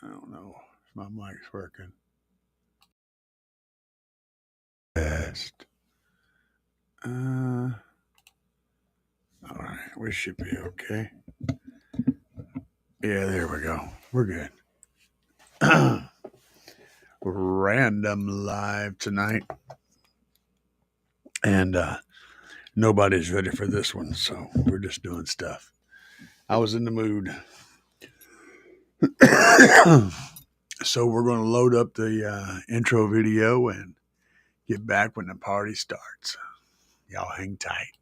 I don't know if my mic's working. Best. All right, we should be okay. Yeah, there we go. We're good. Random live tonight, and nobody's ready for this one, so we're just doing stuff. I was in the mood. So we're going to load up the intro video and get back when the party starts. Y'all hang tight.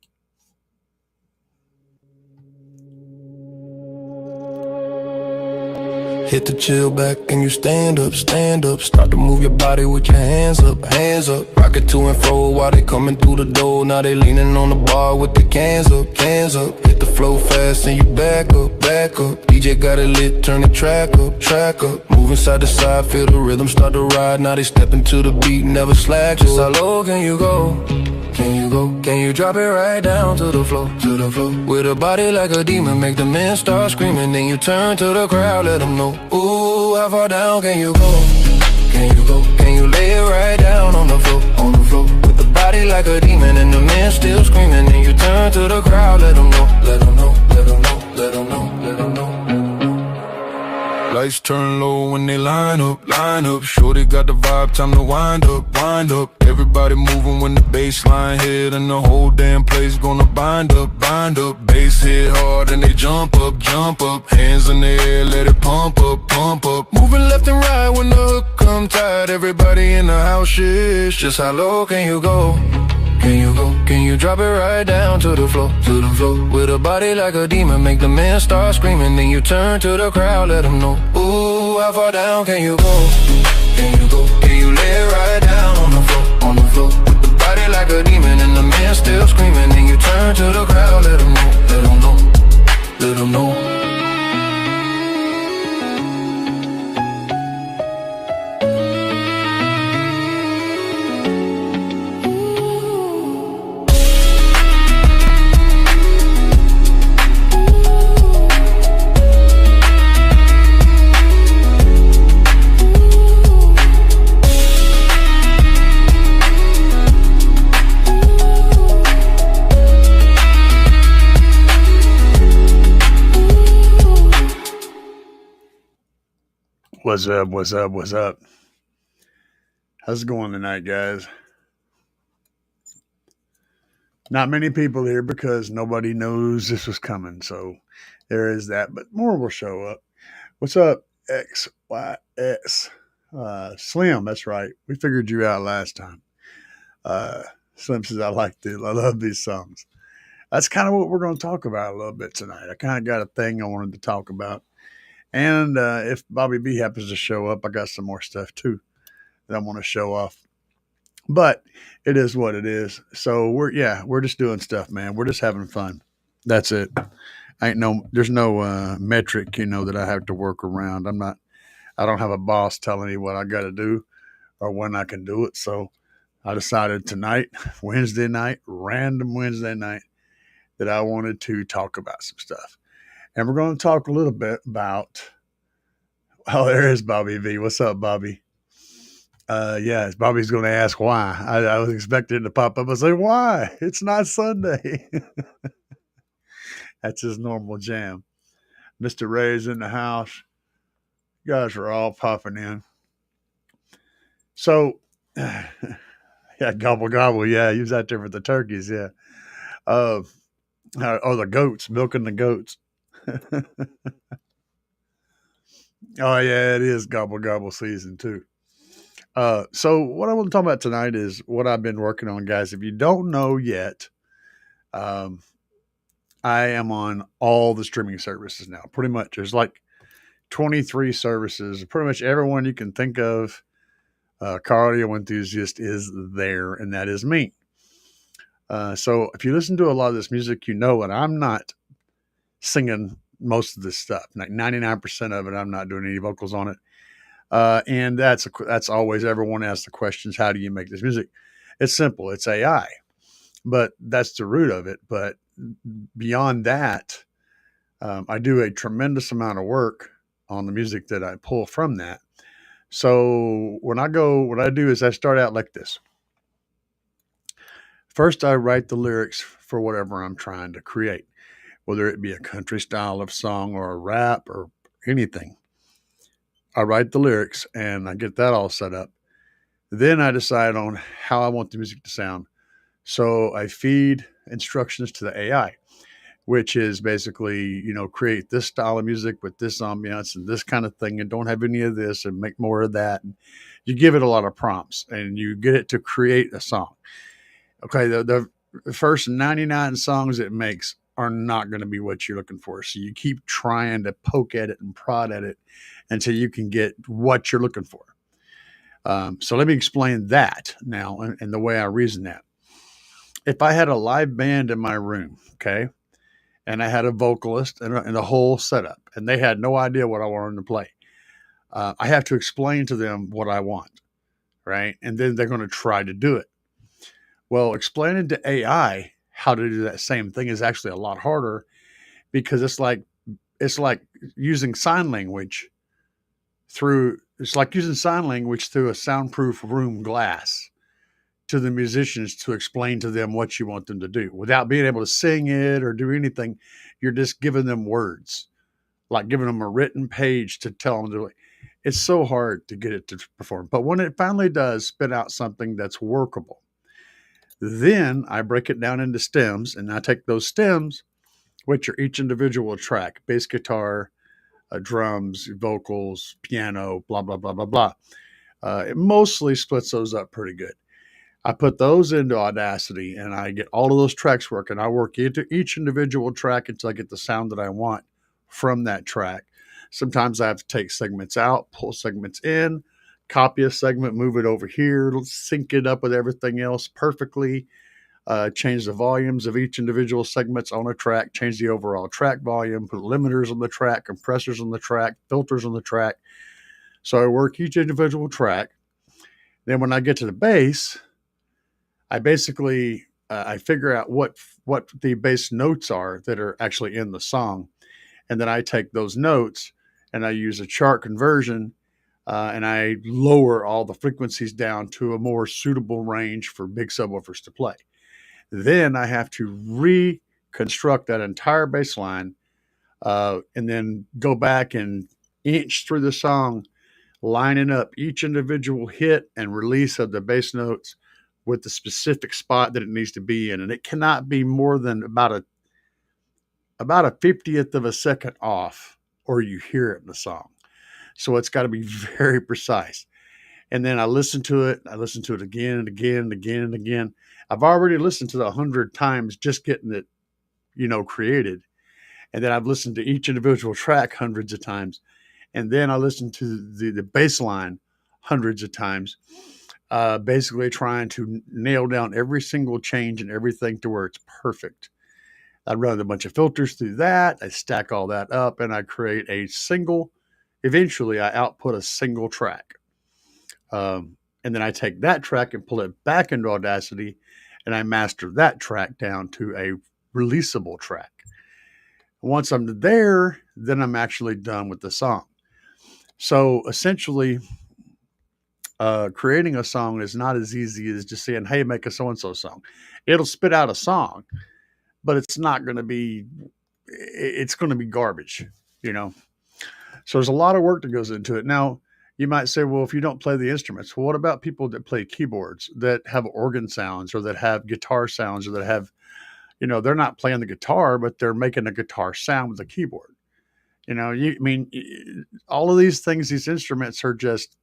Hit the chill back and you stand up, stand up. Start to move your body with your hands up, hands up. Rock it to and fro while they coming through the door. Now they leaning on the bar with the cans up, cans up. Hit the flow fast and you back up, back up. DJ got it lit, turn the track up, track up. Moving side to side, feel the rhythm start to ride. Now they stepping to the beat, never slack. Just how low can you go? Can you go? Can you drop it right down to the floor, to the floor? With a body like a demon, make the men start screaming. Then you turn to the crowd, let them know. Ooh, how far down can you go? Can you go? Can you lay it right down on the floor, on the floor? With the body like a demon and the men still screaming. Then you turn to the crowd, let them know, let them know, let them know, let them know, let them know. Lights turn low when they line up, line up. Shorty got the vibe, time to wind up, wind up. Everybody moving when the bass line hit, and the whole damn place gonna bind up, bind up. Bass hit hard and they jump up, jump up. Hands in the air, let it pump up, pump up. Moving left and right when the hook come tight. Everybody in the house shit. Just how low can you go? Can you go? Can you drop it right down to the floor, to the floor? With a body like a demon, make the men start screaming. Then you turn to the crowd, let them know. Ooh, how far down can you go? Can you go? Can you lay it right down on the floor, on the floor? With the body like a demon and the men still screaming. Then you turn to the crowd, let them know, let them know, let them know. What's up? What's up? What's up? How's it going tonight, guys? Not many people here because nobody knows this was coming. So there is that, but more will show up. What's up, XYS? Slim, that's right. We figured you out last time. Slim says, I liked it. I love these songs. That's kind of what we're going to talk about a little bit tonight. I kind of got a thing I wanted to talk about. And if Bobby B happens to show up, I got some more stuff too that I want to show off. But it is what it is. So we're just doing stuff, man. We're just having fun. That's it. There's no metric, that I have to work around. I don't have a boss telling me what I got to do or when I can do it. So I decided tonight, random Wednesday night, that I wanted to talk about some stuff. And we're going to talk a little bit about, there is Bobby V. What's up, Bobby? Yes, Bobby's going to ask why. I was expecting it to pop up and say, why? It's not Sunday. That's his normal jam. Mr. Ray's in the house. You guys are all popping in. So, yeah, gobble, gobble. Yeah, he was out there with the turkeys. Yeah. The goats, milking the goats. Oh, yeah, it is gobble, gobble season too. So what I want to talk about tonight is what I've been working on, guys. If you don't know yet, I am on all the streaming services now. Pretty much, there's like 23 services. Pretty much everyone you can think of, car audio enthusiast is there, and that is me. So if you listen to a lot of this music, you know that I'm not singing most of this stuff. Like 99% of it, I'm not doing any vocals on it. And that's always, everyone asks the questions, how do you make this music? It's simple. It's AI, but that's the root of it. But beyond that, I do a tremendous amount of work on the music that I pull from that. So when I go, what I do is I start out like this. First, I write the lyrics for whatever I'm trying to create, whether it be a country style of song or a rap or anything. I write the lyrics and I get that all set up. Then I decide on how I want the music to sound. So I feed instructions to the AI, which is basically, create this style of music with this ambiance and this kind of thing, and don't have any of this and make more of that. And you give it a lot of prompts and you get it to create a song. Okay, the first 99 songs it makes are not going to be what you're looking for. So you keep trying to poke at it and prod at it until you can get what you're looking for. So let me explain that now and the way I reason that. If I had a live band in my room, okay, and I had a vocalist and a whole setup, and they had no idea what I wanted to play, I have to explain to them what I want, right? And then they're going to try to do it. Well, explaining to AI how to do that same thing is actually a lot harder because it's like using sign language through a soundproof room glass to the musicians to explain to them what you want them to do without being able to sing it or do anything. You're just giving them words, like giving them a written page to tell them to do it. It's so hard to get it to perform. But when it finally does spit out something that's workable, then I break it down into stems and I take those stems, which are each individual track, bass guitar, drums, vocals, piano, blah, blah, blah, blah, blah. It mostly splits those up pretty good. I put those into Audacity and I get all of those tracks working. I work into each individual track until I get the sound that I want from that track. Sometimes I have to take segments out, pull segments in, copy a segment, move it over here, sync it up with everything else perfectly, change the volumes of each individual segments on a track, change the overall track volume, put limiters on the track, compressors on the track, filters on the track. So I work each individual track. Then when I get to the bass, I basically I figure out what the bass notes are that are actually in the song, and then I take those notes and I use a chart conversion, and I lower all the frequencies down to a more suitable range for big subwoofers to play. Then I have to reconstruct that entire bass line, and then go back and inch through the song, lining up each individual hit and release of the bass notes with the specific spot that it needs to be in. And it cannot be more than about a 50th of a second off, or you hear it in the song. So it's got to be very precise. And then I listen to it. I listen to it again and again and again and again. I've already listened to it 100 times just getting it, created. And then I've listened to each individual track hundreds of times. And then I listen to the bass line hundreds of times, basically trying to nail down every single change and everything to where it's perfect. I run a bunch of filters through that. I stack all that up and I create eventually I output a single track. And then I take that track and pull it back into Audacity and I master that track down to a releasable track. Once I'm there, then I'm actually done with the song. So essentially, creating a song is not as easy as just saying, hey, make a so-and-so song. It'll spit out a song, but it's going to be garbage, you know? So there's a lot of work that goes into it. Now, you might say, well, if you don't play the instruments, well, what about people that play keyboards that have organ sounds or that have guitar sounds or that have, they're not playing the guitar, but they're making a guitar sound with the keyboard. All of these things, these instruments are just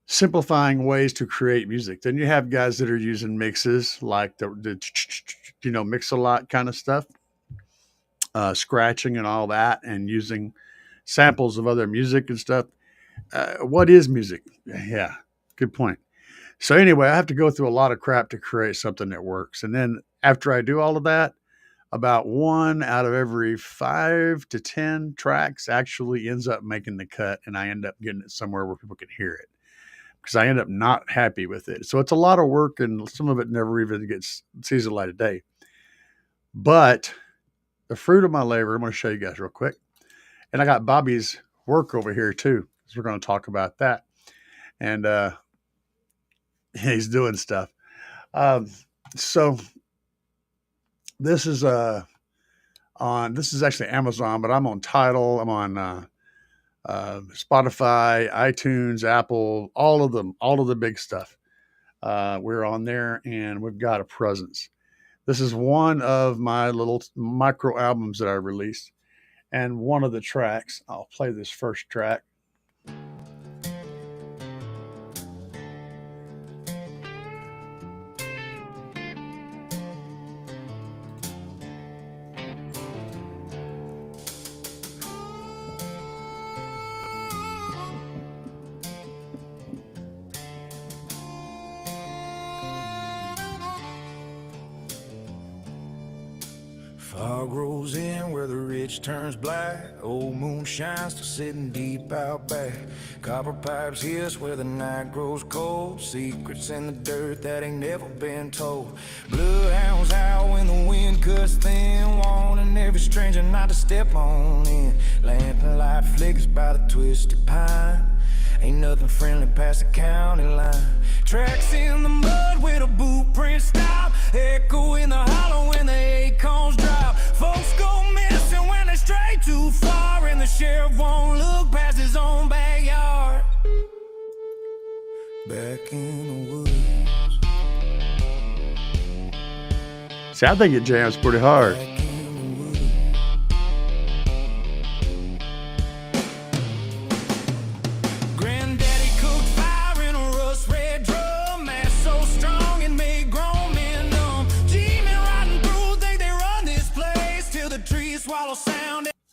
simplifying ways to create music. Then you have guys that are using mixes like the mix-a-lot kind of stuff, scratching and all that, and using samples of other music and stuff. What is music? Yeah, good point. So anyway, I have to go through a lot of crap to create something that works. And then after I do all of that, about 1 out of every 5 to 10 tracks actually ends up making the cut, and I end up getting it somewhere where people can hear it because I end up not happy with it. So it's a lot of work, and some of it never even sees the light of day. But the fruit of my labor, I'm going to show you guys real quick, And I got Bobby's work over here too. So we're going to talk about that. And he's doing stuff. Um, so this is this is actually Amazon, but I'm on Tidal. I'm on Spotify, iTunes, Apple, all of the big stuff. We're on there, and we've got a presence. This is one of my little micro albums that I released, and one of the tracks. I'll play this first track. Fog rolls in where the ridge turns black. Old moon shines, still sitting deep out back. Copper pipes hiss where the night grows cold. Secrets in the dirt that ain't never been told. Bloodhounds howl when the wind cuts thin, warning every stranger not to step on in. Lamp and light flickers by the twisted pine. Ain't nothing friendly past the county line. Tracks in the mud where the boot prints stop. Echo in the hollow when the acorns drop. Folks go missing when they stray too far, and the sheriff won't look past his own backyard. Back in the woods. See, I think it jams pretty hard.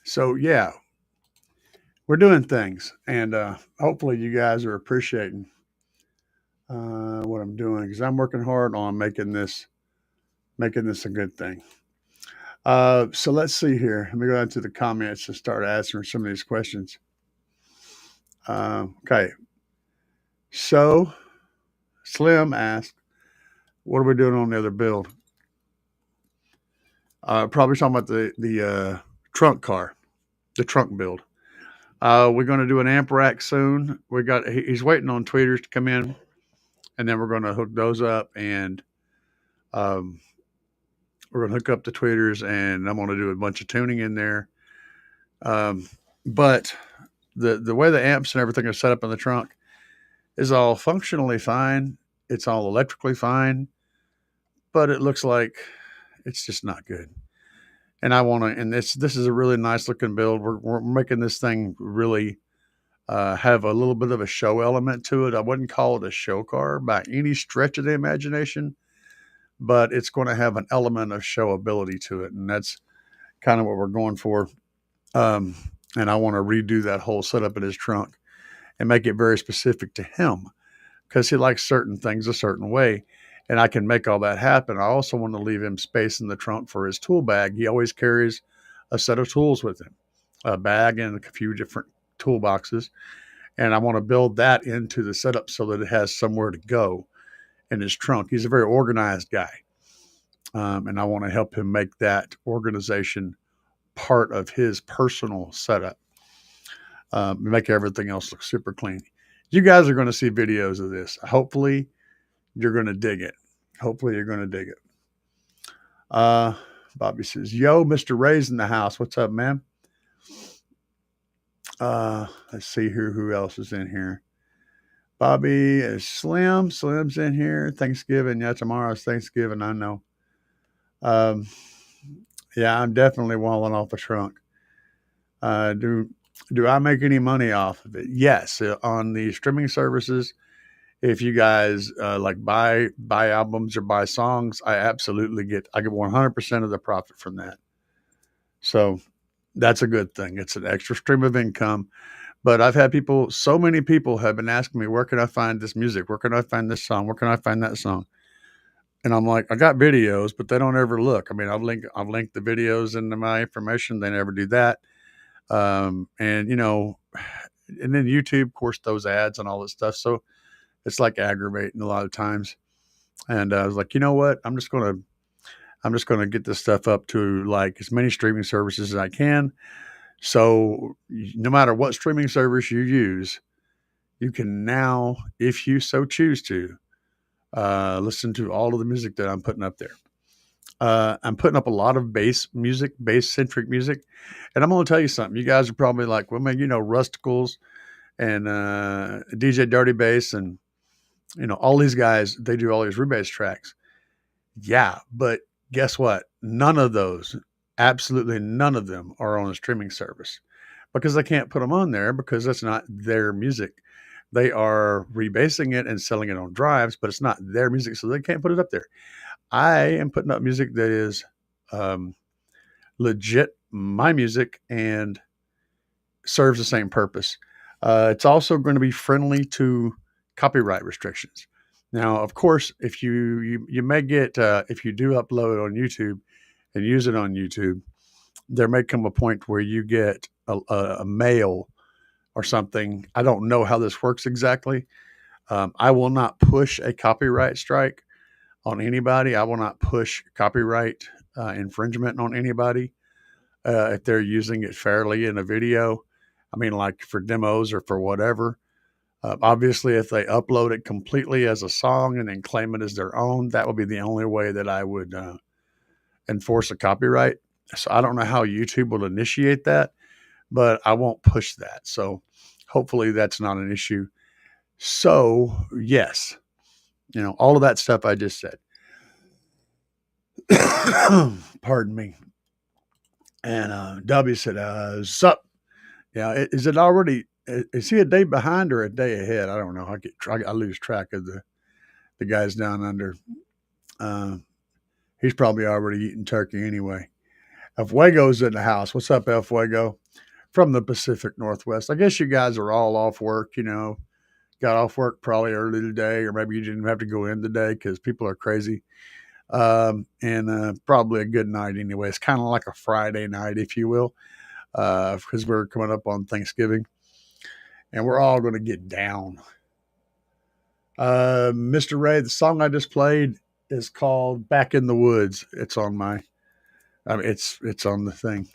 So yeah, we're doing things, and hopefully you guys are appreciating what I'm doing, because I'm working hard on making this a good thing. So let's see here. Let me go into the comments and start answering some of these questions. Okay, so Slim asked, "What are we doing on the other build?" Probably talking about the trunk car, the trunk build. We're going to do an amp rack soon. He's waiting on tweeters to come in, and then we're going to hook those up, and um, we're going to hook up the tweeters, and I'm going to do a bunch of tuning in there. But the way the amps and everything are set up in the trunk is all functionally fine. It's all electrically fine, but it looks like it's just not good. And I want to, and this is a really nice looking build. We're making this thing really have a little bit of a show element to it. I wouldn't call it a show car by any stretch of the imagination, but it's going to have an element of showability to it, and that's kind of what we're going for. And I want to redo that whole setup in his trunk and make it very specific to him, because he likes certain things a certain way, and I can make all that happen. I also want to leave him space in the trunk for his tool bag. He always carries a set of tools with him, a bag and a few different toolboxes, and I want to build that into the setup so that it has somewhere to go in his trunk. He's a very organized guy, and I want to help him make that organization part of his personal setup, make everything else look super clean. You guys are going to see videos of this. Hopefully, you're going to dig it. Hopefully, you're going to dig it. Bobby says, "Yo, Mr. Ray's in the house. What's up, man?" Let's see here. Who else is in here? Bobby is Slim. Slim's in here. Thanksgiving. Yeah, tomorrow's Thanksgiving. I know. Yeah, I'm definitely walling off a trunk. Do I make any money off of it? Yes, on the streaming services. If you guys like buy albums or buy songs, I get 100% of the profit from that. So that's a good thing. It's an extra stream of income. But I've had so many people have been asking me, where can I find this music? Where can I find this song? Where can I find that song? And I'm like, I got videos, but they don't ever look. I mean, I've linked the videos into my information. They never do that. And and then YouTube, of course, those ads and all that stuff. So it's like aggravating a lot of times. And I was like, you know what? I'm just gonna get this stuff up to like as many streaming services as I can, So no matter what streaming service you use, you can now, if you so choose to, listen to all of the music that I'm putting up there. I'm putting up a lot of bass centric music. And I'm going to tell you something. You guys are probably like, well, man, Rusticles and DJ Dirty Bass and, all these guys, they do all these rebase tracks. Yeah. But guess what? None of those, absolutely none of them are on a streaming service because they can't put them on there because that's not their music. They are rebasing it and selling it on drives, but it's not their music, so they can't put it up there. I am putting up music that is um, legit my music and serves the same purpose. It's also going to be friendly to copyright restrictions. Now, of course, if you may get if you do upload on YouTube and use it on YouTube, there may come a point where you get a mail or something. I don't know how this works exactly. I will not push a copyright strike on anybody. I will not push copyright infringement on anybody if they're using it fairly in a video. I mean, like for demos or for whatever. Obviously, if they upload it completely as a song and then claim it as their own, that would be the only way that I would enforce a copyright. So I don't know how YouTube will initiate that, but I won't push that. So hopefully that's not an issue. So, yes, all of that stuff I just said. Pardon me. And W said, sup? Yeah, is it already? Is he a day behind or a day ahead? I don't know. I lose track of the guys down under. Uh, he's probably already eating turkey anyway. El Fuego's in the house. What's up, El Fuego? From the Pacific Northwest. I guess you guys are all off work. Got off work probably early today, or maybe you didn't have to go in today because people are crazy. And probably a good night anyway. It's kind of like a Friday night, if you will, because we're coming up on Thanksgiving, and we're all going to get down. Mr. Ray, the song I just played is called "Back in the Woods." It's on it's on the thing.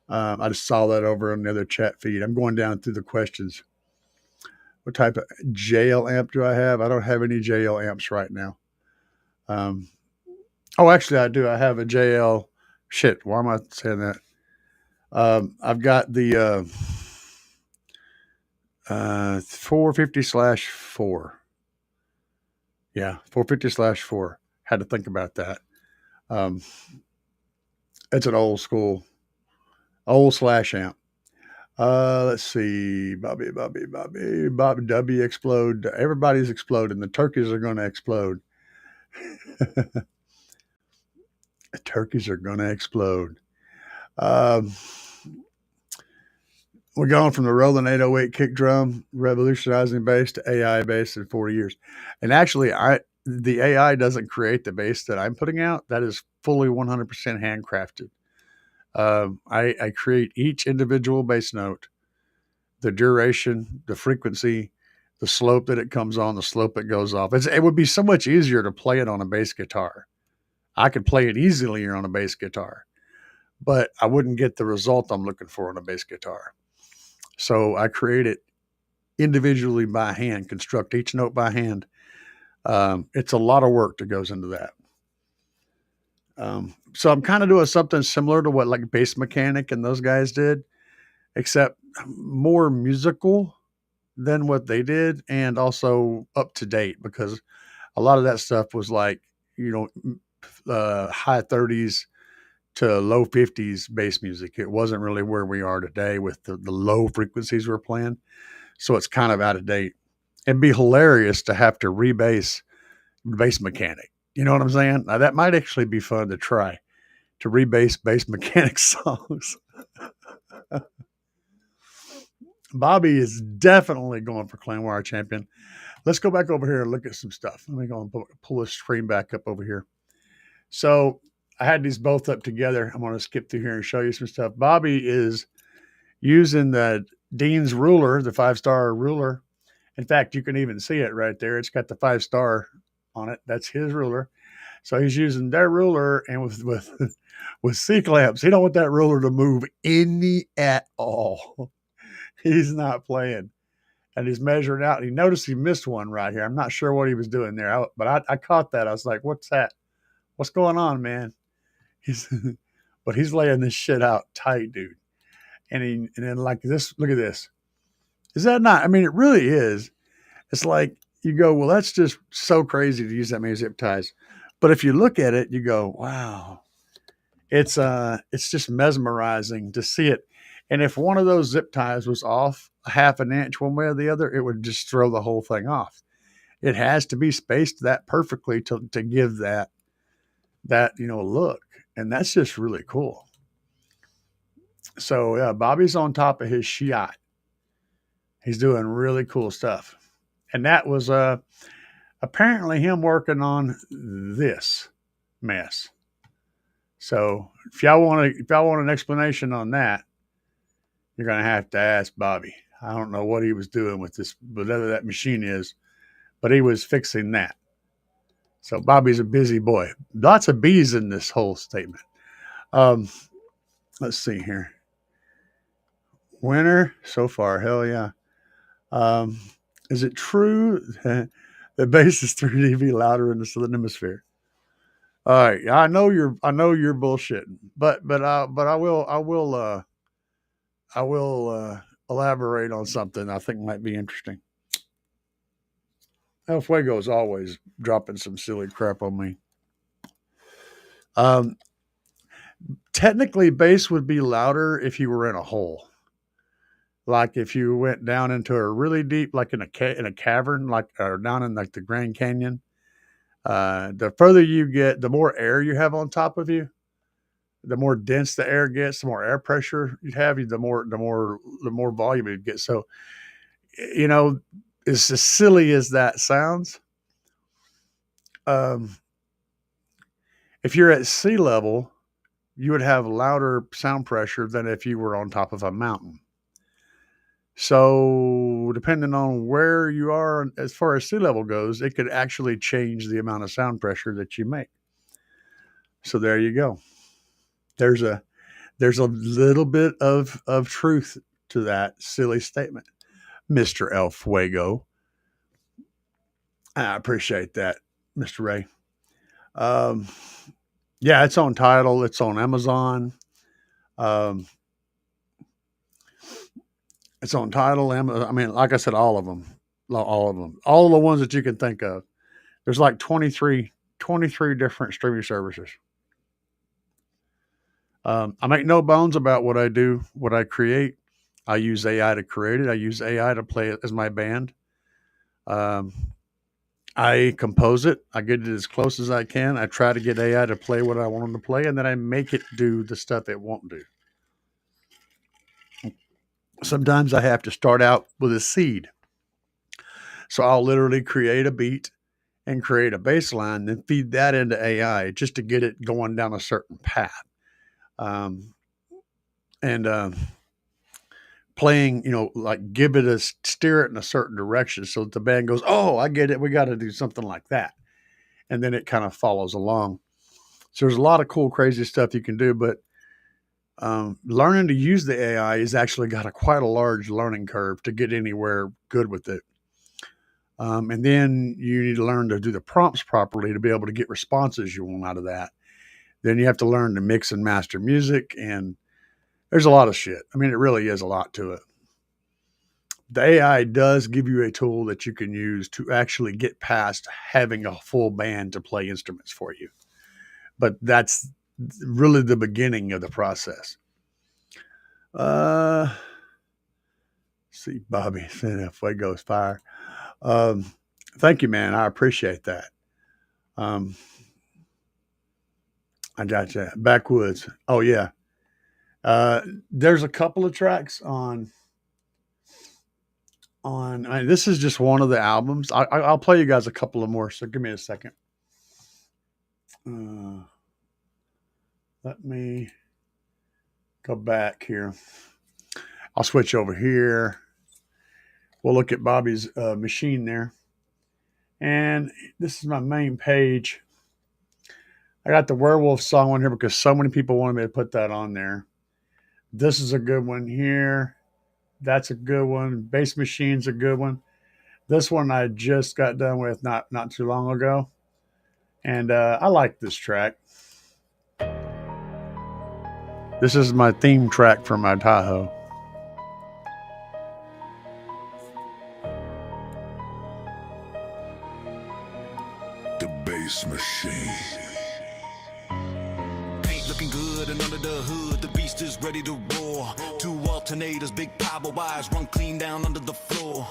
I just saw that over on the other chat feed. I'm going down through the questions. What type of JL amp do I have? I don't have any JL amps right now. Oh, actually, I do. I have a JL. Shit, why am I saying that? I've got the 450/4. Yeah, 450/4. Had to think about that. Um, it's an old slash amp. Let's see. Bobby W explode. Everybody's exploding. The turkeys are going to explode. The turkeys are going to explode. Um, we're going from the Roland 808 kick drum, revolutionizing bass, to AI bass in 40 years. And actually, the AI doesn't create the bass that I'm putting out. That is fully 100% handcrafted. I create each individual bass note, the duration, the frequency, the slope that it comes on, the slope it goes off. It would be so much easier to play it on a bass guitar. I could play it easily on a bass guitar, but I wouldn't get the result I'm looking for on a bass guitar. So I create it individually by hand, construct each note by hand. It's a lot of work that goes into that. So I'm kind of doing something similar to what like Bass Mechanic and those guys did, except more musical than what they did, and also up to date because a lot of that stuff was like high 30s to low 50s bass music. It wasn't really where we are today with the low frequencies we're playing. So it's kind of out of date. It'd be hilarious to have to rebase Bass Mechanic. You know what I'm saying? Now, that might actually be fun to try to rebase Bass Mechanic songs. Bobby is definitely going for Clanwire Champion. Let's go back over here and look at some stuff. Let me go and pull this screen back up over here. So I had these both up together. I'm going to skip through here and show you some stuff. Bobby is using the Dean's ruler, the 5-star ruler. In fact, you can even see it right there. It's got the 5-star on it. That's his ruler. So he's using their ruler and with with C clamps. He don't want that ruler to move any at all. He's not playing. And he's measuring out. And he noticed he missed one right here. I'm not sure what he was doing there, but I caught that. I was like, "What's that? What's going on, man?" He's, but he's laying this shit out tight, dude. And then like this. Look at this. Is that not? I mean, it really is. It's like you go, well, that's just so crazy to use that many zip ties. But if you look at it, you go, wow, it's just mesmerizing to see it. And if one of those zip ties was off a half an inch one way or the other, it would just throw the whole thing off. It has to be spaced that perfectly to give that look. And that's just really cool. So yeah, Bobby's on top of his shot. He's doing really cool stuff. And that was apparently him working on this mess. So if y'all want an explanation on that, you're gonna have to ask Bobby. I don't know what he was doing with this, whatever that machine is, but he was fixing that. So Bobby's a busy boy. Lots of B's in this whole statement. Um, let's see here. Winner so far, hell yeah. Um, is it true that bass is 3 dB louder in the southern hemisphere? All right, I know you're bullshitting, but I will elaborate on something I think might be interesting. El Fuego is always dropping some silly crap on me. Um, technically, bass would be louder if you were in a hole. Like if you went down into a really deep, like in a cavern, like or down in like the Grand Canyon. The further you get, the more air you have on top of you, the more dense the air gets, the more air pressure you have, the more volume you get. So, you know, it's as silly as that sounds. Um, if you're at sea level, you would have louder sound pressure than if you were on top of a mountain. So, depending on where you are as far as sea level goes, it could actually change the amount of sound pressure that you make. So there you go. There's a there's a little bit of truth to that silly statement, Mr. El Fuego. I appreciate that, Mr. Ray. Um, yeah, it's on Tidal. It's on Amazon. Um, it's on Tidal. I mean, like I said, all of them, all of the ones that you can think of. There's like 23 different streaming services. I make no bones about what I do, what I create. I use AI to create it. I use AI to play it as my band. Um, I compose it. I get it as close as I can. I try to get AI to play what I want them to play, and then I make it do the stuff it won't do. Sometimes I have to start out with a seed. So I'll literally create a beat and create a bass line, then feed that into AI just to get it going down a certain path. Um, and playing, like give it a steer it in a certain direction so that the band goes, oh, I get it. We got to do something like that. And then it kind of follows along. So there's a lot of cool, crazy stuff you can do, but learning to use the AI has actually got quite a large learning curve to get anywhere good with it. And then you need to learn to do the prompts properly to be able to get responses you want out of that. Then you have to learn to mix and master music, and there's a lot of shit. I mean, it really is a lot to it. The AI does give you a tool that you can use to actually get past having a full band to play instruments for you. But that's really the beginning of the process. Uh, see, Bobby saying Fuego's fire. Um, thank you, man. I appreciate that. Um, I got you. Backwoods. Oh yeah. There's a couple of tracks on. I mean, this is just one of the albums. I'll play you guys a couple of more. So give me a second. Let me go back here. I'll switch over here. We'll look at Bobby's machine there. And this is my main page. I got the werewolf song on here because so many people wanted me to put that on there. This is a good one here. That's a good one. Bass Machine's a good one. This one I just got done with not too long ago, and I like this track. This is my theme track for my Tahoe. The bass machine. Paint looking good, and under the hood, the beast is ready to roar. Two alternators, big power wires run clean down under the floor.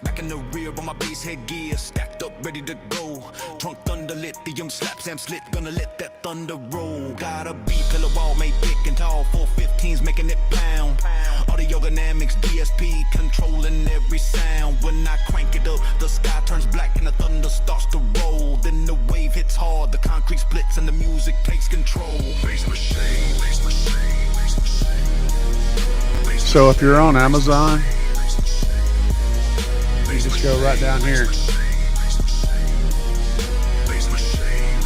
Back in the rear on my bass headgear, stacked up, ready to go. Trunk thunder lithium, slap Sam slit, gonna let that thunder roll. Got a beat pillar wall made thick and tall, 415s making it pound. Audio dynamics, DSP controlling every sound. When I crank it up, the sky turns black and the thunder starts to roll. Then the wave hits hard, the concrete splits and the music takes control. Bass machine, bass machine, bass machine. So if you're on Amazon, you just go right down here,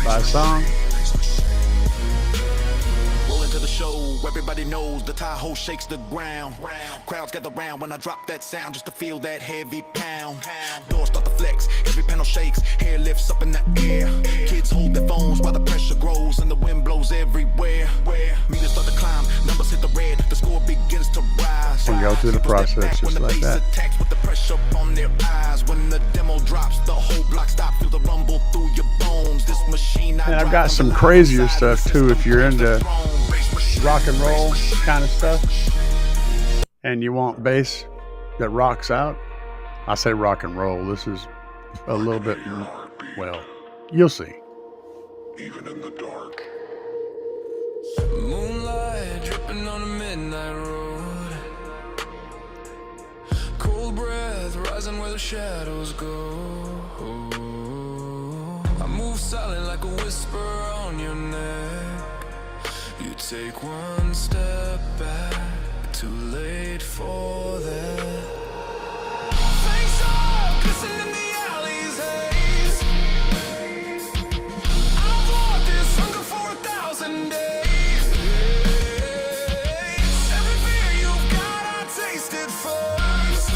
buy a song. Roll into the show, everybody knows the Tahoe shakes the ground. Crowds gather round when I drop that sound just to feel that heavy pound. Doors start to flex, every panel shakes, hair lifts up in the air. Kids hold their phones while the pressure grows and the wind blows everywhere. Meters start to climb, numbers hit the red, the score begins to rise. And go through the process just like that. Attacks with the pressure on their eyes. When the demo drops, the whole block stops, feel the rumble through your bones. This machine And I've got some crazier stuff too if you're into rock and roll kind of stuff and you want bass that rocks out. I say rock and roll. This is a little bit, well, you'll see. Even in the dark. Moonlight dripping on a midnight road. Cold breath rising where the shadows go. I move silent like a whisper on your neck. You take one step back, too late for that. Face off, glisten in the alley's haze. I've walked this hunger for 1,000 days. Every fear you've got, I tasted first.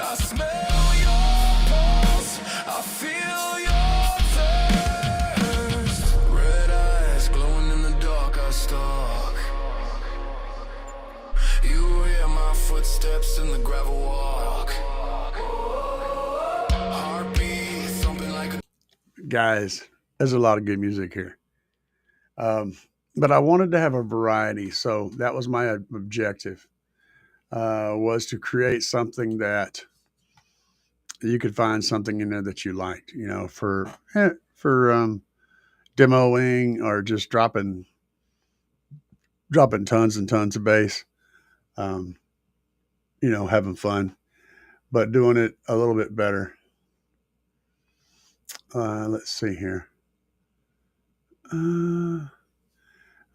I smell your pulse, I feel your thirst. Red eyes glowing in the dark, I stalk. You hear my footsteps in the gravel walk. Heartbeat thumping like a... Guys, there's a lot of good music here. But I wanted to have a variety, so that was my objective. Was to create something that you could find something in there that you liked, for demoing or just dropping tons and tons of bass, having fun, but doing it a little bit better. Let's see here. All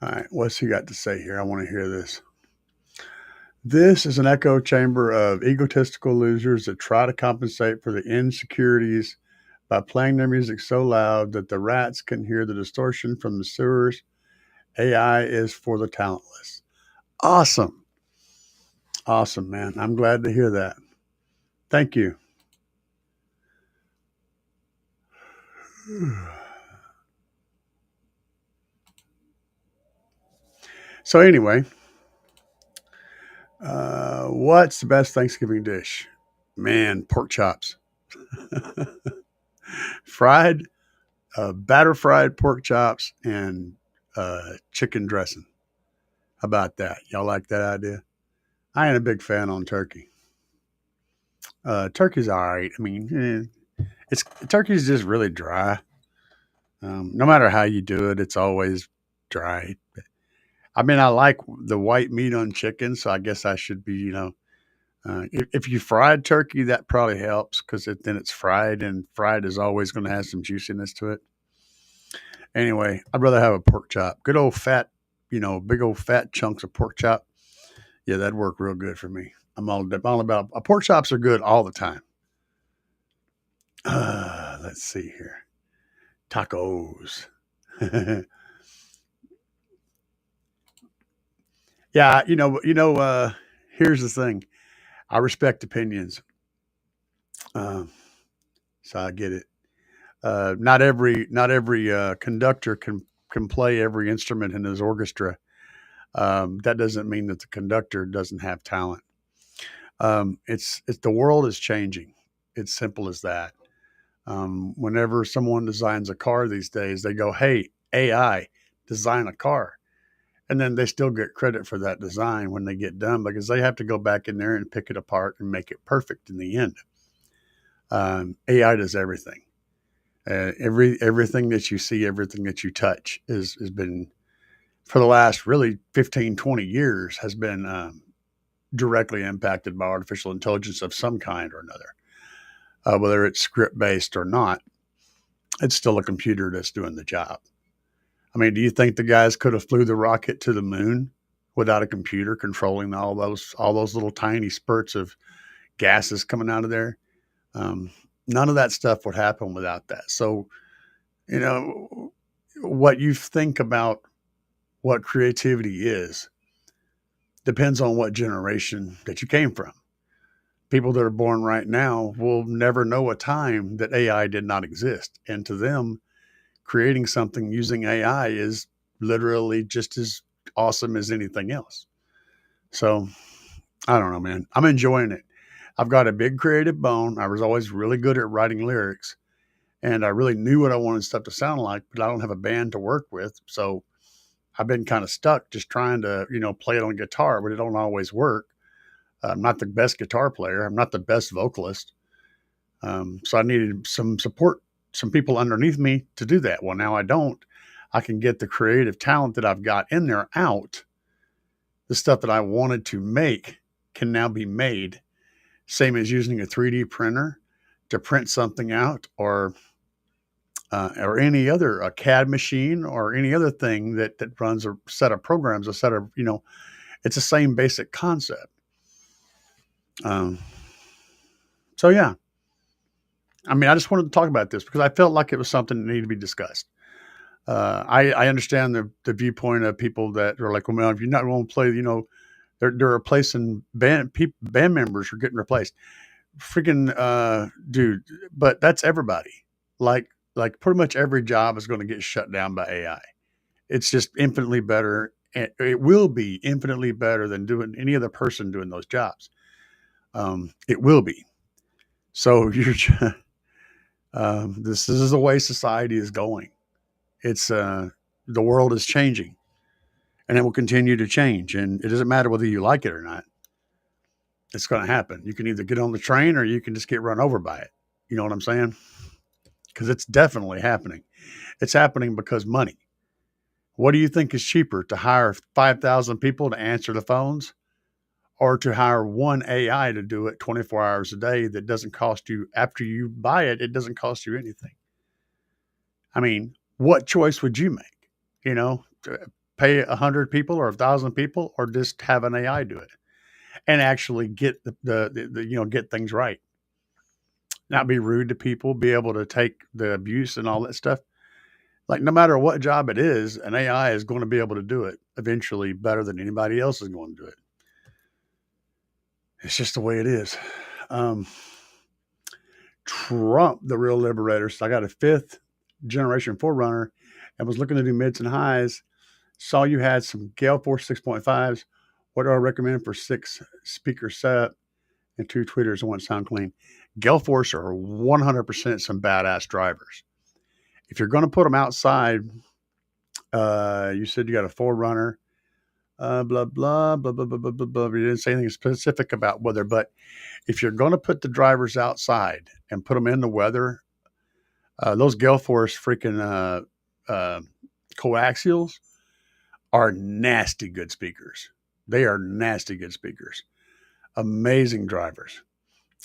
right, what's he got to say here? I want to hear this. This is an echo chamber of egotistical losers that try to compensate for the insecurities by playing their music so loud that the rats can hear the distortion from the sewers. AI is for the talentless. Awesome. Awesome, man. I'm glad to hear that. Thank you. So anyway, what's the best Thanksgiving dish? Man, pork chops. Fried, batter fried pork chops and chicken dressing. How about that? Y'all like that idea? I ain't a big fan on turkey. Turkey's all right. I mean, turkey's just really dry. No matter how you do it, it's always dry. I mean, I like the white meat on chicken, so I guess I should be, if you fried turkey, that probably helps because then it's fried, and fried is always going to have some juiciness to it. Anyway, I'd rather have a pork chop. Good old fat, big old fat chunks of pork chop. Yeah, that'd work real good for me. I'm all about pork chops are good all the time. Let's see here. Tacos. Yeah, here's the thing. I respect opinions, uh, so I get it. Not every conductor can play every instrument in his orchestra. That doesn't mean that the conductor doesn't have talent. It's the world is changing. It's simple as that. Whenever someone designs a car these days, they go, "Hey, AI, design a car," and then they still get credit for that design when they get done because they have to go back in there and pick it apart and make it perfect in the end. AI does everything. Everything that you see, everything that you touch has been for the last really 15, 20 years has been directly impacted by artificial intelligence of some kind or another. Whether it's script based or not, it's still a computer that's doing the job. I mean, do you think the guys could have flew the rocket to the moon without a computer controlling all those little tiny spurts of gases coming out of there? Um, None of that stuff would happen without that. So, you know, what you think about what creativity is depends on what generation that you came from. People that are born right now will never know a time that AI did not exist. And to them, creating something using AI is literally just as awesome as anything else. So I don't know, man. I'm enjoying it. I've got a big creative bone. I was always really good at writing lyrics and I really knew what I wanted stuff to sound like, but I don't have a band to work with. So I've been kind of stuck just trying to, play it on guitar, but it don't always work. I'm not the best guitar player. I'm not the best vocalist. So I needed some support, some people underneath me to do that. Well, now I don't. I can get the creative talent that I've got in there out. The stuff that I wanted to make can now be made. Same as using a 3D printer to print something out, or any other a CAD machine or any other thing that runs a set of programs, a set of it's the same basic concept. Um, so yeah, I mean, I just wanted to talk about this because I felt like it was something that needed to be discussed. I understand the viewpoint of people that are like, well, if you're not going to play, they're replacing band members are getting replaced. Freaking dude, but that's everybody. Like like pretty much every job is going to get shut down by AI. It's just infinitely better. And it will be infinitely better than doing any other person doing those jobs. It will be. So this is the way society is going. It's the world is changing, and it will continue to change. And it doesn't matter whether you like it or not. It's going to happen. You can either get on the train or you can just get run over by it. You know what I'm saying? Because it's definitely happening. It's happening because money. What do you think is cheaper, to hire 5,000 people to answer the phones or to hire one AI to do it 24 hours a day that doesn't cost you, after you buy it, it doesn't cost you anything? I mean, what choice would you make? To pay 100 people or 1,000 people or just have an AI do it and actually get get things right, not be rude to people, be able to take the abuse and all that stuff. Like, no matter what job it is, an AI is going to be able to do it eventually better than anybody else is going to do it. It's just the way it is. Um, Trump, the real liberator. So I got a fifth generation Forerunner and was looking to do mids and highs. Saw you had some Gale Force 6.5s. What do I recommend for 6 speaker setup and 2 tweeters and 1 sound clean? Gale Force are 100% some badass drivers. If you're going to put them outside, you said you got a Forerunner, blah, blah, blah, blah, blah, blah, blah, blah. You didn't say anything specific about weather, but if you're going to put the drivers outside and put them in the weather, those Gale Force freaking coaxials are nasty good speakers. They are nasty good speakers. Amazing drivers.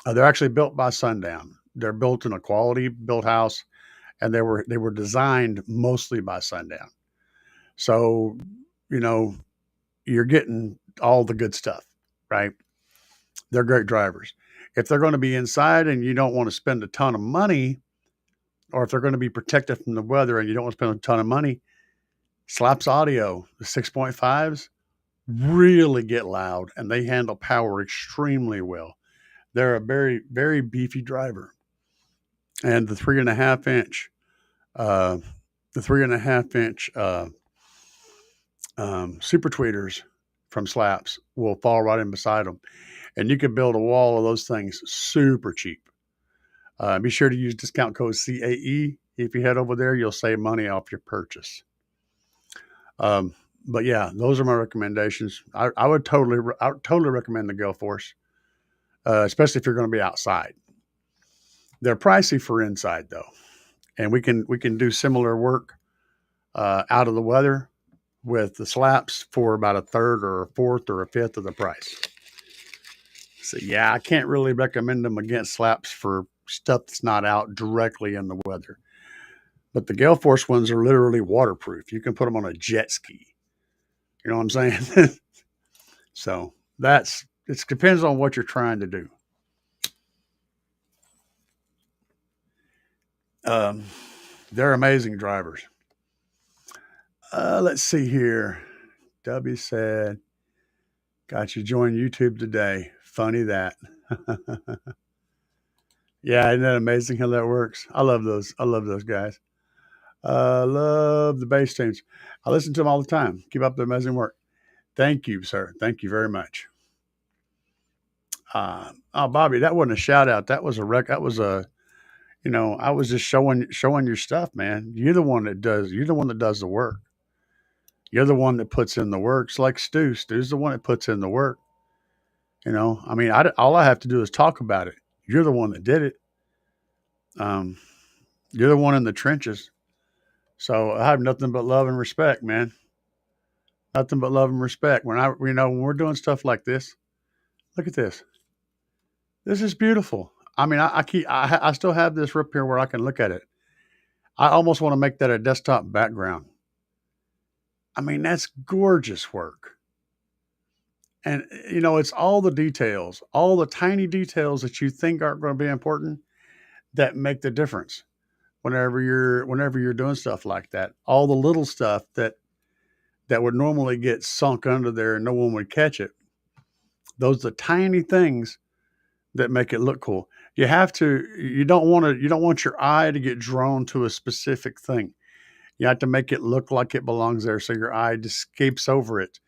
They're actually built by Sundown. They're built in a quality built house, and they were designed mostly by Sundown. So, you know, you're getting all the good stuff, right? They're great drivers. If they're going to be inside and you don't want to spend a ton of money, or if they're going to be protected from the weather and you don't want to spend a ton of money, Slaps Audio, the 6.5s, really get loud and they handle power extremely well. They're a very, very beefy driver. And the 3.5 inch, uh, the 3.5 inch super tweeters from Slaps will fall right in beside them. And you can build a wall of those things super cheap. Be sure to use discount code CAE. If you head over there, you'll save money off your purchase. But yeah, those are my recommendations. I would totally recommend the Gale Force, especially if you're going to be outside. They're pricey for inside though, and we can do similar work out of the weather with the Slaps for about a third or a fourth or a fifth of the price. So yeah, I can't really recommend them against Slaps for stuff that's not out directly in the weather. But the Gale Force ones are literally waterproof. You can put them on a jet ski. You know what I'm saying? So it depends on what you're trying to do. Um, they're amazing drivers. Let's see here. W said, "Got you join YouTube today. Funny that." Yeah, isn't that amazing how that works? I love those. I love those guys. Love the bass tunes. I listen to them all the time. Keep up the amazing work. Thank you, sir. Thank you very much. Oh, Bobby, that wasn't a shout out. That was a rec. That was a, I was just showing your stuff, man. You're the one that does. You're the one that does the work. You're the one that puts in the work. It's like Stu. Stu's the one that puts in the work. I mean, all I have to do is talk about it. You're the one that did it. Um, you're the one in the trenches. So I have nothing but love and respect, man. Nothing but love and respect. When we're doing stuff like this, look at this. This is beautiful. I mean, I still have this up here where I can look at it. I almost want to make that a desktop background. I mean, that's gorgeous work. And it's all the details, all the tiny details that you think aren't going to be important that make the difference whenever you're doing stuff like that. All the little stuff that would normally get sunk under there and no one would catch it. Those are the tiny things that make it look cool. You don't want your eye to get drawn to a specific thing. You have to make it look like it belongs there so your eye just escapes over it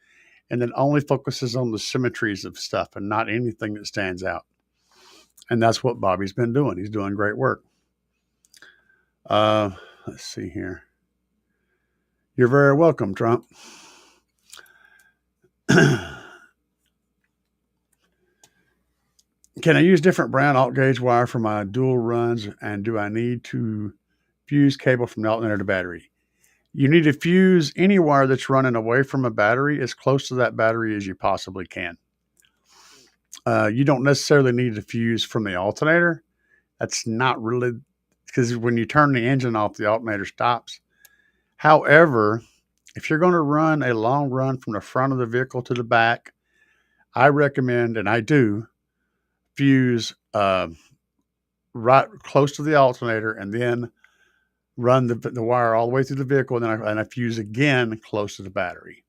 and then only focuses on the symmetries of stuff and not anything that stands out. And that's what Bobby's been doing. He's doing great work. Let's see here. You're very welcome, Trump. Can I use different brand alt gauge wire for my dual runs? And do I need to fuse cable from the alternator to battery? You need to fuse any wire that's running away from a battery as close to that battery as you possibly can. You don't necessarily need to fuse from the alternator. That's not really, because when you turn the engine off, the alternator stops. However, if you're going to run a long run from the front of the vehicle to the back, I recommend, and I do, fuse right close to the alternator and then run the wire all the way through the vehicle, and I fuse again close to the battery.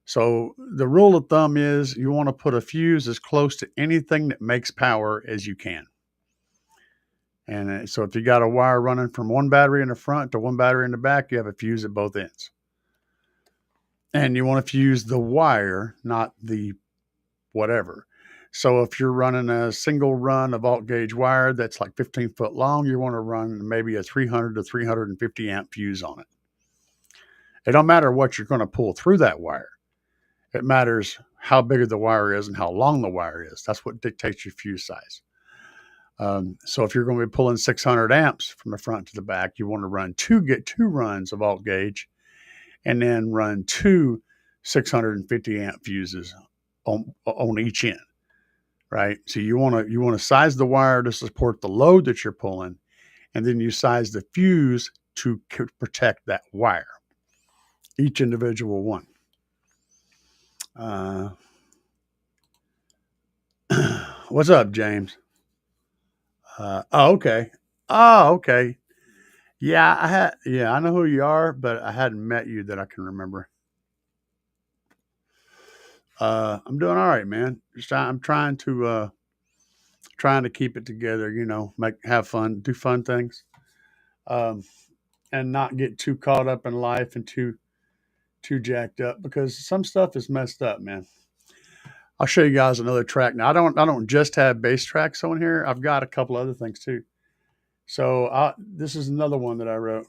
So the rule of thumb is you want to put a fuse as close to anything that makes power as you can. And so if you got a wire running from one battery in the front to one battery in the back, you have a fuse at both ends. And you want to fuse the wire, not the whatever. So if you're running a single run of alt gauge wire that's like 15 foot long, you want to run maybe a 300 to 350 amp fuse on it. It don't matter what you're going to pull through that wire. It matters how big the wire is and how long the wire is. That's what dictates your fuse size. So if you're going to be pulling 600 amps from the front to the back, you want to get two runs of alt gauge and then run two 650 amp fuses on each end. Right. So you want to size the wire to support the load that you're pulling, and then you size the fuse to protect that wire, each individual one. What's up, James? Okay. Oh, okay. Yeah, I had. Yeah, I know who you are, but I hadn't met you that I can remember. I'm doing all right, man. I'm trying to keep it together. You know, have fun, do fun things, um, and not get too caught up in life and too jacked up because some stuff is messed up, man. I'll show you guys another track. Now I don't just have bass tracks on here. I've got a couple other things too. So this is another one that I wrote.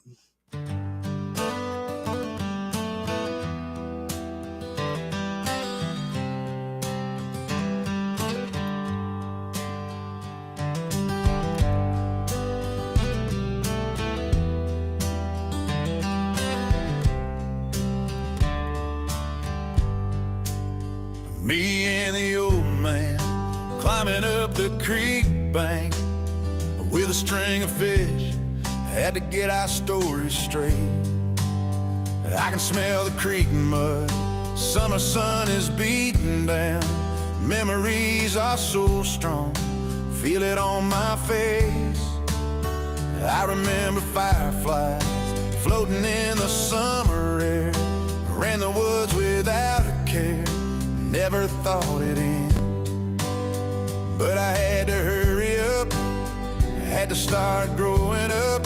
Me and the old man climbing up the creek bank with a string of fish. Had to get our stories straight. I can smell the creek mud. Summer sun is beating down. Memories are so strong. Feel it on my face. I remember fireflies floating in the summer air. Ran the woods without a care. Never thought it in. But I had to hurry up. Had to start growing up.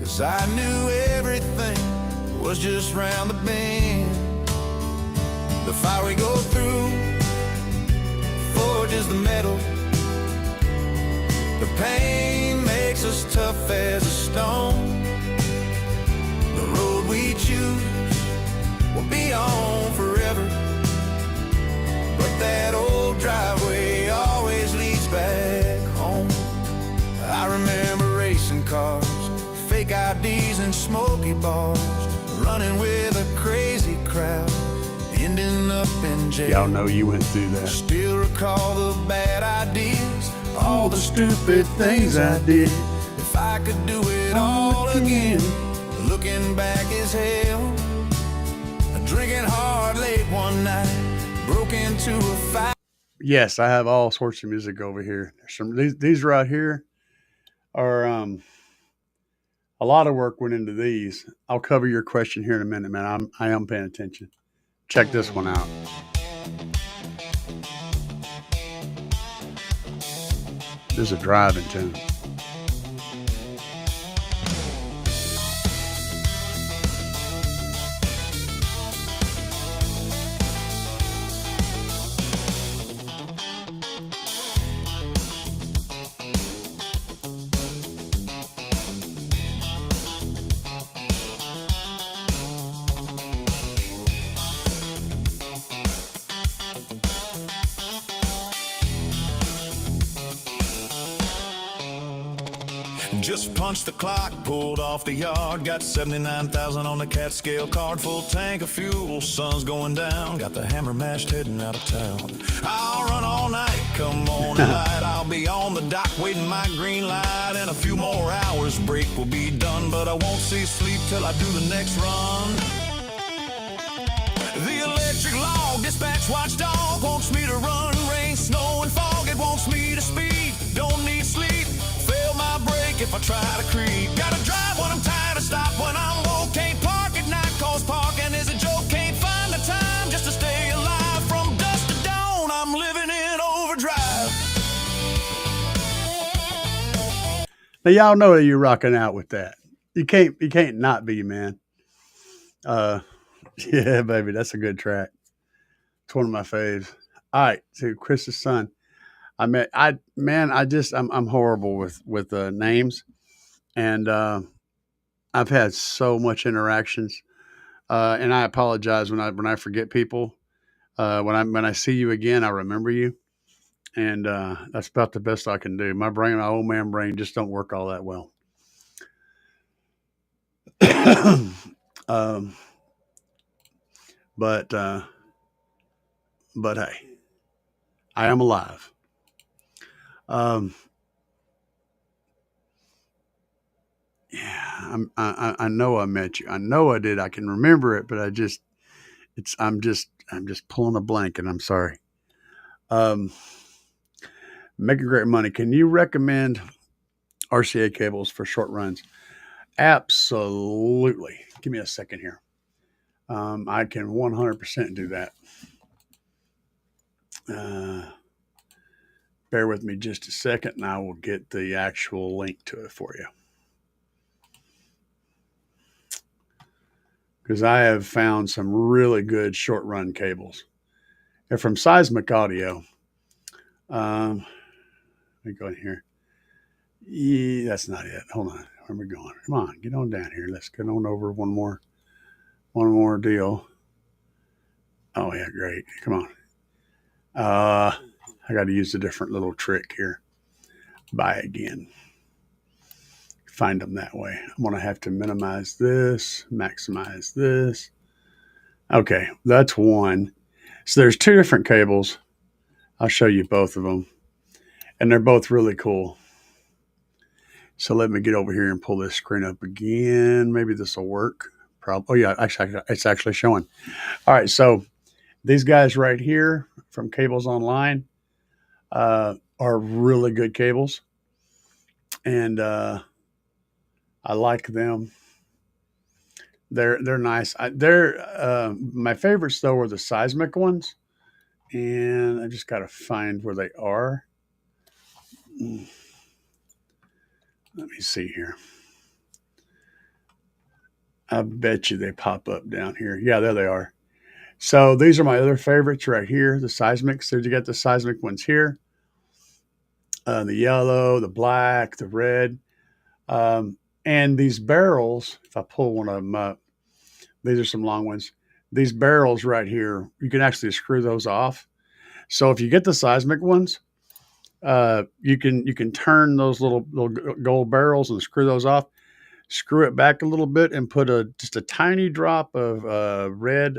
'Cause I knew everything was just round the bend. The fire we go through forges the metal. The pain makes us tough as a stone. The road we choose will be on forever. But that old driveway always leads back home. I remember racing cars, fake IDs and smoky bars, running with a crazy crowd, ending up in jail. Y'all know you went through that. Still recall the bad ideas, all the stupid things I did. If I could do it all again, looking back is hell. Drinking hard late one night, broke into a fight. Yes, I have all sorts of music over here. There's some these right here are a lot of work went into these. I'll cover your question here in a minute, man. I am paying attention. Check this one out. This is a driving tune. Just punched the clock, pulled off the yard. Got 79,000 on the cat scale card. Full tank of fuel, sun's going down. Got the hammer mashed heading out of town. I'll run all night, come on light. I'll be on the dock waiting my green light. In a few more hours, break will be done. But I won't see sleep till I do the next run. The electric log, dispatch watchdog wants me to run. Rain, snow, and fog, it wants me to speed. Don't need sleep, fail my brake if I try to creep. Gotta drive when I'm tired, stop when I'm woke. Can't park at night, cause parking is a joke. Can't find the time just to stay alive. From dusk to dawn, I'm living in overdrive. Now y'all know that you're rocking out with that. You can't not be, man. Yeah, baby, that's a good track. It's one of my faves. All right, so Chris's son. I'm horrible with names, and I've had so much interactions, and I apologize when I forget people. When I see you again, I remember you, and that's about the best I can do. My old man brain, just don't work all that well. um, but uh, but hey, I am alive. Um, yeah, I know I met you. I know I did. I can remember it, but I'm just pulling a blank, and I'm sorry. Um, Making great money. Can you recommend RCA cables for short runs? Absolutely. Give me a second here. I can 100% do that. Uh, Bear with me just a second and I will get the actual link to it for you. Because I have found some really good short run cables. They're from Seismic Audio. Let me go in here. Yeah, that's not it. Hold on. Where am I going? Come on, get on down here. Let's get on over one more deal. Oh yeah, great. Come on. I got to use a different little trick here. Buy again. Find them that way. I'm going to have to minimize this, maximize this. Okay, that's one. So there's two different cables. I'll show you both of them. And they're both really cool. So let me get over here and pull this screen up again. Maybe this will work. Probably. Oh, yeah, actually, it's actually showing. All right, so these guys right here from Cables Online are really good cables. And I like them. They're nice. They're my favorites though are the seismic ones, and I just got to find where they are. Let me see here. I bet you they pop up down here. Yeah, there they are. So these are my other favorites right here. The seismics. So you got the seismic ones here. The yellow, the black, the red, and these barrels. If I pull one of them up, these are some long ones. These barrels right here, you can actually screw those off. So if you get the seismic ones, you can turn those little gold barrels and screw those off. Screw it back a little bit and put just a tiny drop of red.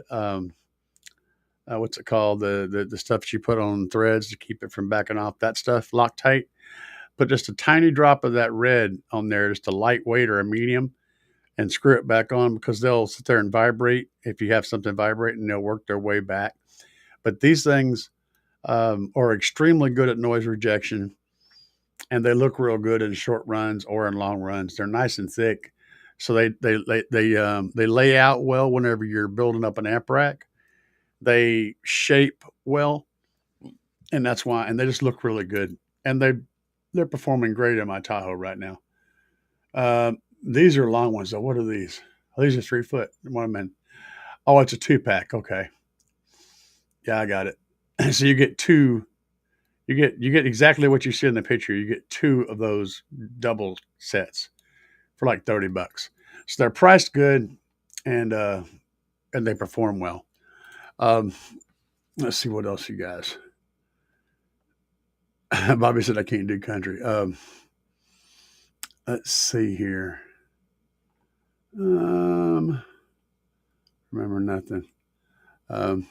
What's it called? The stuff that you put on threads to keep it from backing off. That stuff, Loctite. Put just a tiny drop of that red on there, just a lightweight or a medium, and screw it back on because they'll sit there and vibrate. If you have something vibrating, they'll work their way back. But these things are extremely good at noise rejection, and they look real good in short runs or in long runs. They're nice and thick, so they lay out well whenever you're building up an amp rack. They shape well, and that's why. And they just look really good, and they're performing great in my Tahoe right now. These are long ones. So what are these? Oh, these are 3 foot. What am I? Oh, it's a 2 pack. Okay, yeah, I got it. So you get two. You get exactly what you see in the picture. You get two of those double sets for like $30. So they're priced good, and and they perform well. Um, let's see what else you guys. Bobby said I can't do country. Let's see here. Um, remember nothing. Um,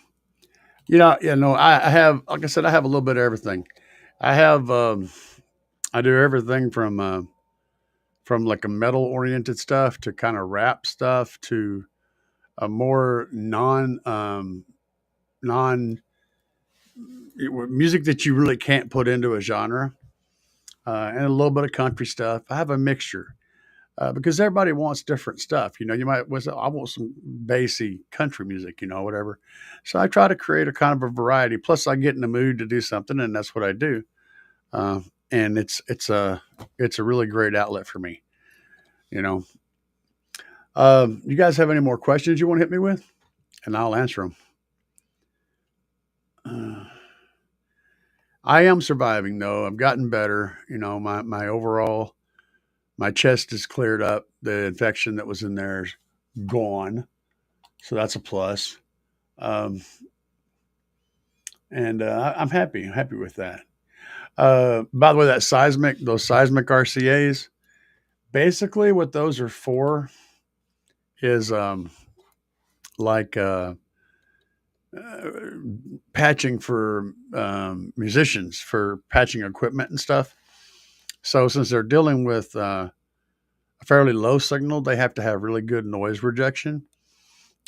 no, I have, like I said, I have a little bit of everything. I have, I do everything from like a metal oriented stuff to kind of rap stuff to a more non music that you really can't put into a genre, and a little bit of country stuff. I have a mixture because everybody wants different stuff. You might was I want some bassy country music, whatever. So I try to create a kind of a variety. Plus, I get in the mood to do something, and that's what I do. Uh, and it's a really great outlet for me. You know, you guys have any more questions you want to hit me with, and I'll answer them. I am surviving though. I've gotten better. My overall my chest is cleared up. The infection that was in there is gone, so that's a plus. Um, and I'm happy. I'm happy with that. By the way, those seismic RCA's, basically what those are for is like uh, patching for musicians for patching equipment and stuff. So since they're dealing with a fairly low signal, they have to have really good noise rejection,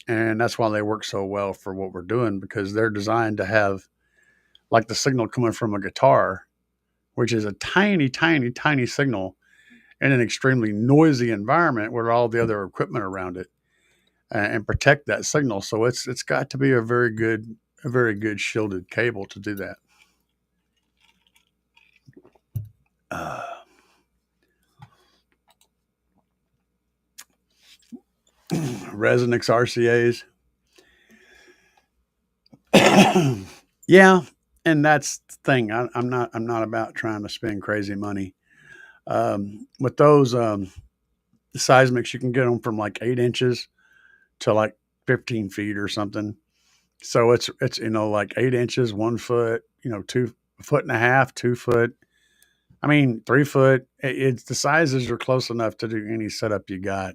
and that's why they work so well for what we're doing because they're designed to have like the signal coming from a guitar, which is a tiny, tiny, tiny signal, in an extremely noisy environment with all the other equipment around it and protect that signal. So it's got to be a very good shielded cable to do that. Uh, Resonix RCA's. Yeah, and that's the thing. I'm not about trying to spend crazy money. With those seismics, you can get them from like 8 inches to like 15 feet or something. So it's like 8 inches, 1 foot, 2 foot and a half, 2 foot. I mean 3 foot. It's the sizes are close enough to do any setup you got.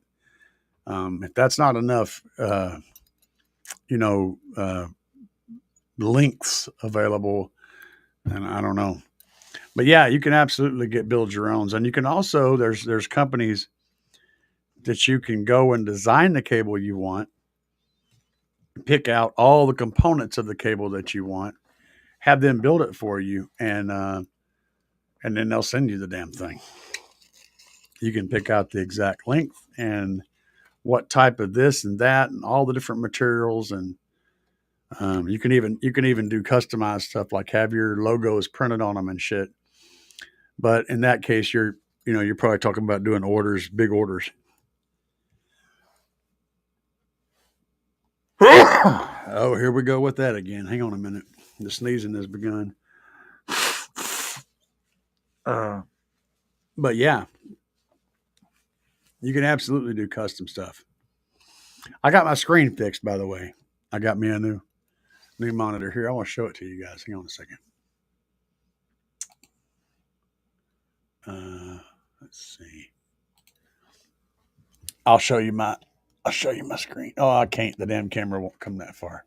If that's not enough, you know, uh, lengths available, and I don't know. But yeah, you can absolutely build your own, and you can also there's companies that you can go and design the cable you want, pick out all the components of the cable that you want, have them build it for you, and then they'll send you the damn thing. You can pick out the exact length and what type of this and that and all the different materials, and you can even do customized stuff like have your logos printed on them and shit. But in that case, you're probably talking about doing orders, big orders. Oh, here we go with that again. Hang on a minute. The sneezing has begun. Uh, but yeah, you can absolutely do custom stuff. I got my screen fixed, by the way. I got me a new monitor here. I want to show it to you guys. Hang on a second. Let's see. I'll show you my I'll show you my screen. Oh, I can't. The damn camera won't come that far.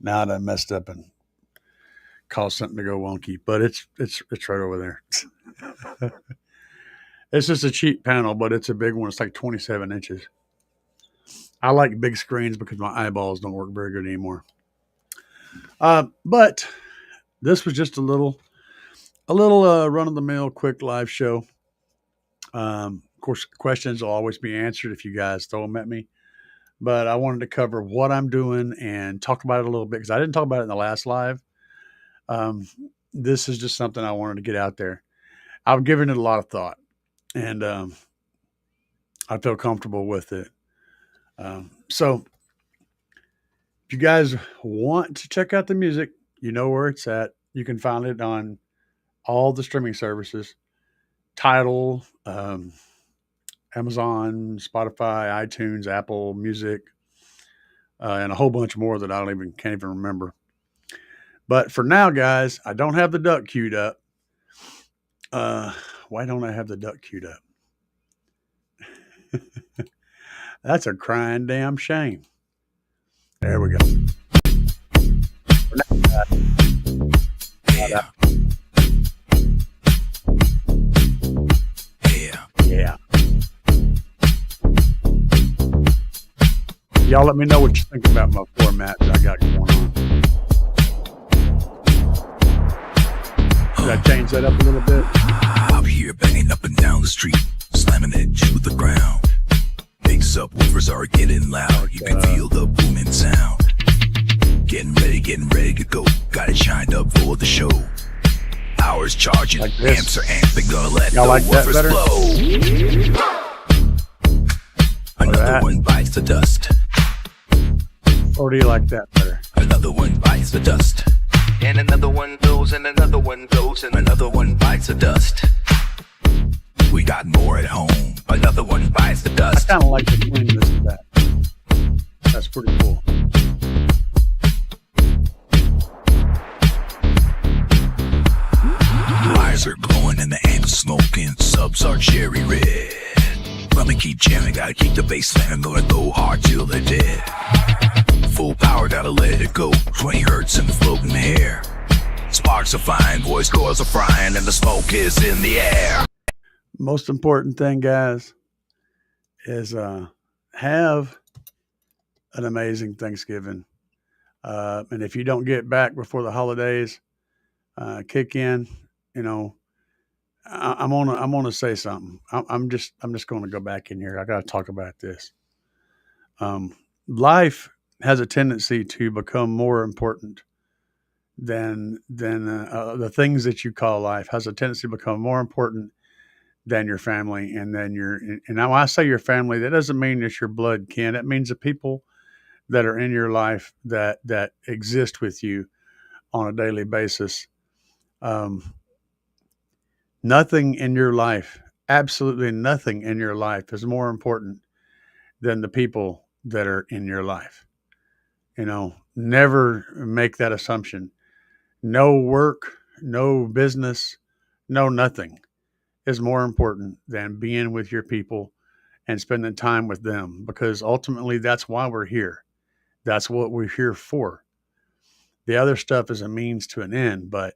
Now I messed up and caused something to go wonky. But it's right over there. It's just a cheap panel, but it's a big one. It's like 27 inches. I like big screens because my eyeballs don't work very good anymore. But this was just a little run of the mill, quick live show. Of course, questions will always be answered if you guys throw them at me. But I wanted to cover what I'm doing and talk about it a little bit because I didn't talk about it in the last live. Um, this is just something I wanted to get out there. I've given it a lot of thought, and I feel comfortable with it. So, if you guys want to check out the music, you know where it's at. You can find it on all the streaming services: Tidal, Amazon, Spotify, iTunes, Apple Music, and a whole bunch more that I don't even can't even remember. But for now, guys, I don't have the duck queued up. Uh, why don't I have the duck queued up? That's a crying damn shame. There we go. Yeah. Yeah. Yeah. Y'all let me know what you think about my format that I got going on. Did I change that up a little bit? Out here banging up and down the street, slamming it to the ground. Big subwoofers are getting loud. You can feel the booming sound. Getting ready to go. Got it shined up for the show. Hours charging, Like this. amps are amping, gonna let Y'all the like that woofers better? blow. Another that? one bites the dust. Or do you like that better? Another one bites the dust. And another one goes, and another one goes, and another one bites the dust. We got more at home. Another one bites the I dust. kind of like the cleanness of that. That's pretty cool. Wires are glowing and the amps smoking. Subs are cherry red. Let me keep jamming, gotta keep the bass slamming. Gonna go hard till they're dead. Full power, gotta let it go. 20 hertz in the floating air. Sparks are flying, voice coils are frying, and the smoke is in the air. Most important thing, guys, is have an amazing Thanksgiving. And if you don't get back before the holidays kick in, you know, I'm gonna say something. I'm just gonna go back in here. I got to talk about this. Um, Life has a tendency to become more important than the things that you call life. Has a tendency to become more important than your family, and then your. And now, when I say your family, that doesn't mean it's your blood kin. It means the people that are in your life that exist with you on a daily basis. Um, Nothing in your life, absolutely nothing in your life, is more important than the people that are in your life. Never make that assumption. No work, no business, no nothing is more important than being with your people and spending time with them, because ultimately that's why we're here. That's what we're here for. The other stuff is a means to an end, but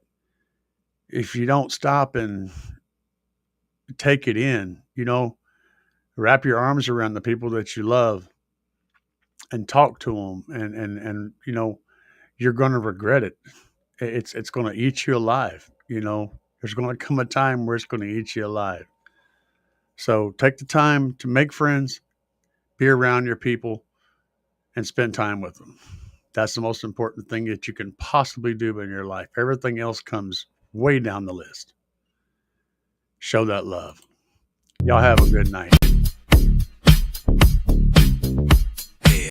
if you don't stop and take it in, wrap your arms around the people that you love and talk to them, and you're going to regret it. It's going to eat you alive. There's going to come a time where it's going to eat you alive. So take the time to make friends, be around your people, and spend time with them. That's the most important thing that you can possibly do in your life. Everything else comes way down the list. Show that love. Y'all have a good night.